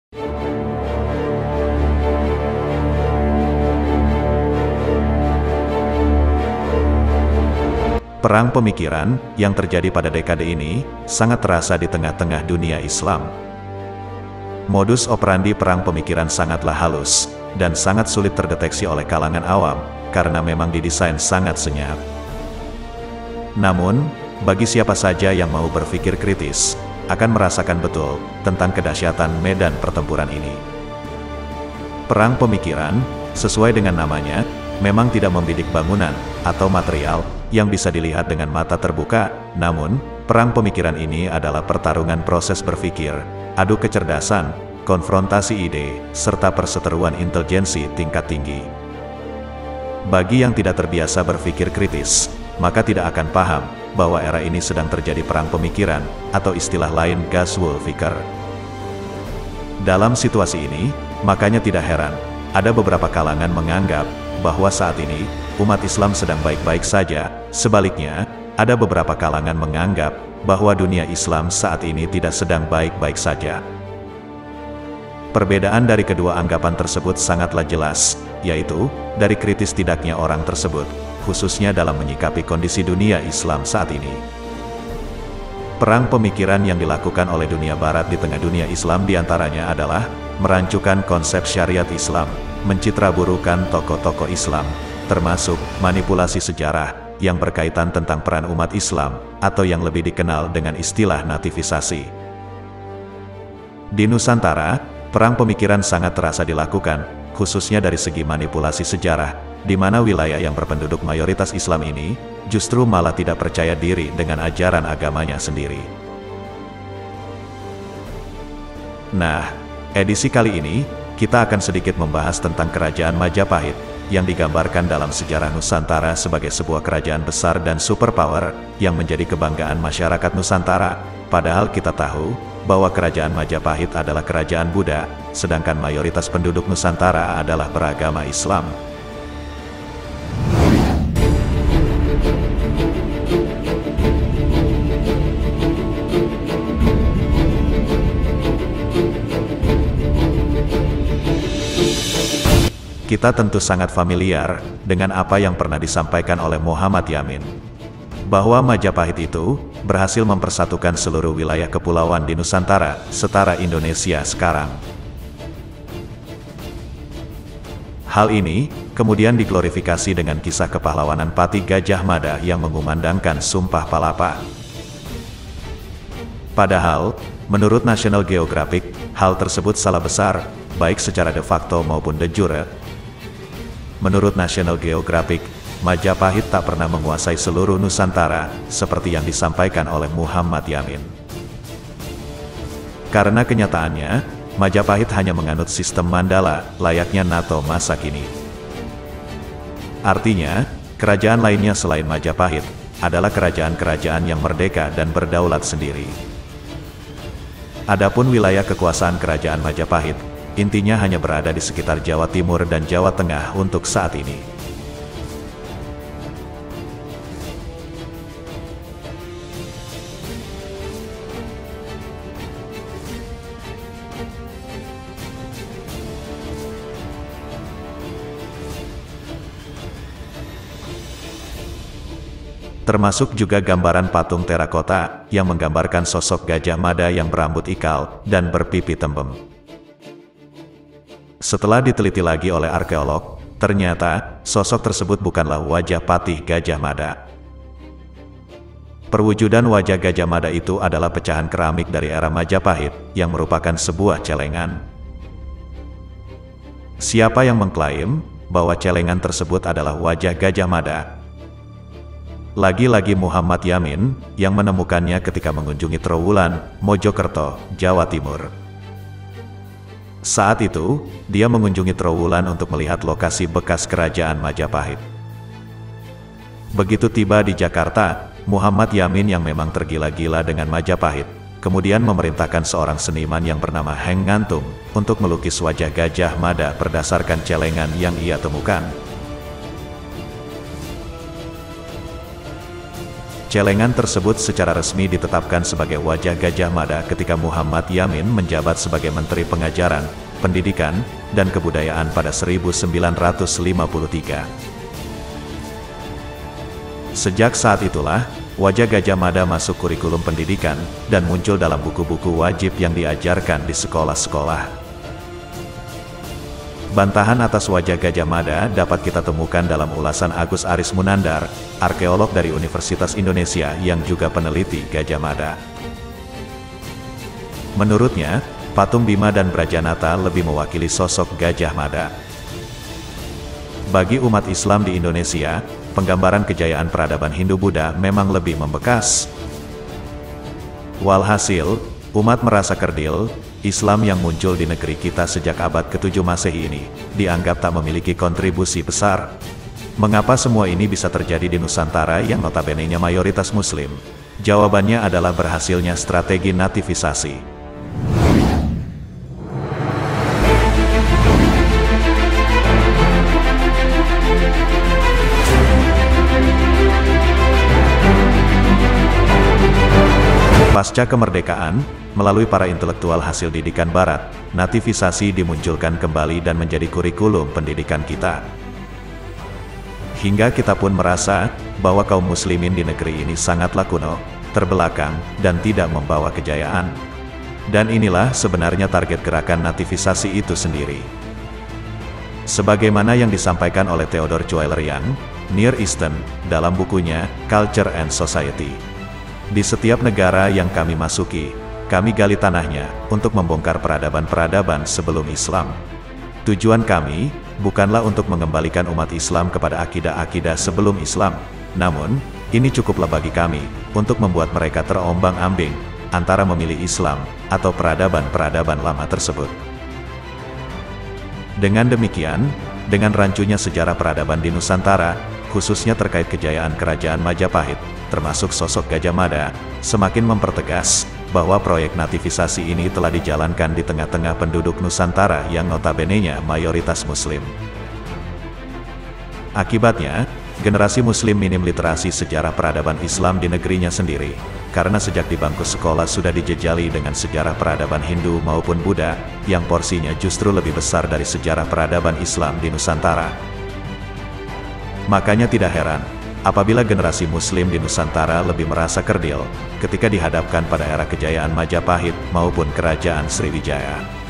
Perang pemikiran yang terjadi pada dekade ini sangat terasa di tengah-tengah dunia Islam. Modus operandi perang pemikiran sangatlah halus dan sangat sulit terdeteksi oleh kalangan awam karena memang didesain sangat senyap. Namun, bagi siapa saja yang mau berpikir kritis, akan merasakan betul tentang kedahsyatan medan pertempuran ini. Perang pemikiran, sesuai dengan namanya, memang tidak membidik bangunan atau material yang bisa dilihat dengan mata terbuka, namun, perang pemikiran ini adalah pertarungan proses berpikir, adu kecerdasan, konfrontasi ide, serta perseteruan intelijensi tingkat tinggi. Bagi yang tidak terbiasa berpikir kritis, maka tidak akan paham bahwa era ini sedang terjadi perang pemikiran, atau istilah lain Ghazwul Fikr. Dalam situasi ini, makanya tidak heran, ada beberapa kalangan menganggap bahwa saat ini, umat Islam sedang baik-baik saja. Sebaliknya, ada beberapa kalangan menganggap bahwa dunia Islam saat ini tidak sedang baik-baik saja. Perbedaan dari kedua anggapan tersebut sangatlah jelas, yaitu, dari kritis tidaknya orang tersebut, khususnya dalam menyikapi kondisi dunia Islam saat ini. Perang pemikiran yang dilakukan oleh dunia Barat di tengah dunia Islam diantaranya adalah, merancukan konsep syariat Islam, mencitraburukan tokoh-tokoh Islam, termasuk manipulasi sejarah yang berkaitan tentang peran umat Islam, atau yang lebih dikenal dengan istilah nativisasi. Di Nusantara, perang pemikiran sangat terasa dilakukan, khususnya dari segi manipulasi sejarah, di mana wilayah yang berpenduduk mayoritas Islam ini, justru malah tidak percaya diri dengan ajaran agamanya sendiri. Nah, edisi kali ini, kita akan sedikit membahas tentang Kerajaan Majapahit, yang digambarkan dalam sejarah Nusantara sebagai sebuah kerajaan besar dan superpower, yang menjadi kebanggaan masyarakat Nusantara, padahal kita tahu, bahwa Kerajaan Majapahit adalah kerajaan Buddha, sedangkan mayoritas penduduk Nusantara adalah beragama Islam. Kita tentu sangat familiar dengan apa yang pernah disampaikan oleh Muhammad Yamin, bahwa Majapahit itu berhasil mempersatukan seluruh wilayah kepulauan di Nusantara, setara Indonesia sekarang. Hal ini kemudian diglorifikasi dengan kisah kepahlawanan Patih Gajah Mada yang mengumandangkan Sumpah Palapa. Padahal, menurut National Geographic, hal tersebut salah besar, baik secara de facto maupun de jure. Menurut National Geographic, Majapahit tak pernah menguasai seluruh Nusantara, seperti yang disampaikan oleh Muhammad Yamin. Karena kenyataannya, Majapahit hanya menganut sistem Mandala, layaknya NATO masa kini. Artinya, kerajaan lainnya selain Majapahit, adalah kerajaan-kerajaan yang merdeka dan berdaulat sendiri. Adapun wilayah kekuasaan kerajaan Majapahit, intinya hanya berada di sekitar Jawa Timur dan Jawa Tengah untuk saat ini. Termasuk juga gambaran patung terakota yang menggambarkan sosok Gajah Mada yang berambut ikal dan berpipi tembem. Setelah diteliti lagi oleh arkeolog, ternyata sosok tersebut bukanlah wajah Patih Gajah Mada. Perwujudan wajah Gajah Mada itu adalah pecahan keramik dari era Majapahit yang merupakan sebuah celengan. Siapa yang mengklaim bahwa celengan tersebut adalah wajah Gajah Mada? Lagi-lagi Muhammad Yamin yang menemukannya ketika mengunjungi Trowulan, Mojokerto, Jawa Timur. Saat itu, dia mengunjungi Trowulan untuk melihat lokasi bekas kerajaan Majapahit. Begitu tiba di Jakarta, Muhammad Yamin yang memang tergila-gila dengan Majapahit, kemudian memerintahkan seorang seniman yang bernama Heng Ngantung untuk melukis wajah Gajah Mada berdasarkan celengan yang ia temukan. Celengan tersebut secara resmi ditetapkan sebagai wajah Gajah Mada ketika Muhammad Yamin menjabat sebagai Menteri Pengajaran, Pendidikan, dan Kebudayaan pada 1953. Sejak saat itulah, wajah Gajah Mada masuk kurikulum pendidikan, dan muncul dalam buku-buku wajib yang diajarkan di sekolah-sekolah. Bantahan atas wajah Gajah Mada dapat kita temukan dalam ulasan Agus Aris Munandar, arkeolog dari Universitas Indonesia yang juga peneliti Gajah Mada. Menurutnya, patung Bima dan Brajanata lebih mewakili sosok Gajah Mada. Bagi umat Islam di Indonesia, penggambaran kejayaan peradaban Hindu-Buddha memang lebih membekas. Walhasil, umat merasa kerdil, Islam yang muncul di negeri kita sejak abad ke-7 Masehi ini, dianggap tak memiliki kontribusi besar. Mengapa semua ini bisa terjadi di Nusantara yang notabene-nya mayoritas Muslim? Jawabannya adalah berhasilnya strategi nativisasi. Pasca kemerdekaan, melalui para intelektual hasil didikan Barat, nativisasi dimunculkan kembali dan menjadi kurikulum pendidikan kita. Hingga kita pun merasa bahwa kaum muslimin di negeri ini sangatlah kuno, terbelakang, dan tidak membawa kejayaan. Dan inilah sebenarnya target gerakan nativisasi itu sendiri. Sebagaimana yang disampaikan oleh Theodore Chwelerian, Near Eastern, dalam bukunya Culture and Society. Di setiap negara yang kami masuki, kami gali tanahnya untuk membongkar peradaban-peradaban sebelum Islam. Tujuan kami bukanlah untuk mengembalikan umat Islam kepada akidah-akidah sebelum Islam, namun ini cukuplah bagi kami untuk membuat mereka terombang-ambing antara memilih Islam atau peradaban-peradaban lama tersebut. Dengan demikian, dengan rancunya sejarah peradaban di Nusantara, khususnya terkait kejayaan Kerajaan Majapahit, termasuk sosok Gajah Mada, semakin mempertegas bahwa proyek nativisasi ini telah dijalankan di tengah-tengah penduduk Nusantara yang notabene-nya mayoritas Muslim. Akibatnya, generasi Muslim minim literasi sejarah peradaban Islam di negerinya sendiri, karena sejak di bangku sekolah sudah dijejali dengan sejarah peradaban Hindu maupun Buddha, yang porsinya justru lebih besar dari sejarah peradaban Islam di Nusantara. Makanya tidak heran, apabila generasi Muslim di Nusantara lebih merasa kerdil, ketika dihadapkan pada era kejayaan Majapahit maupun Kerajaan Sriwijaya.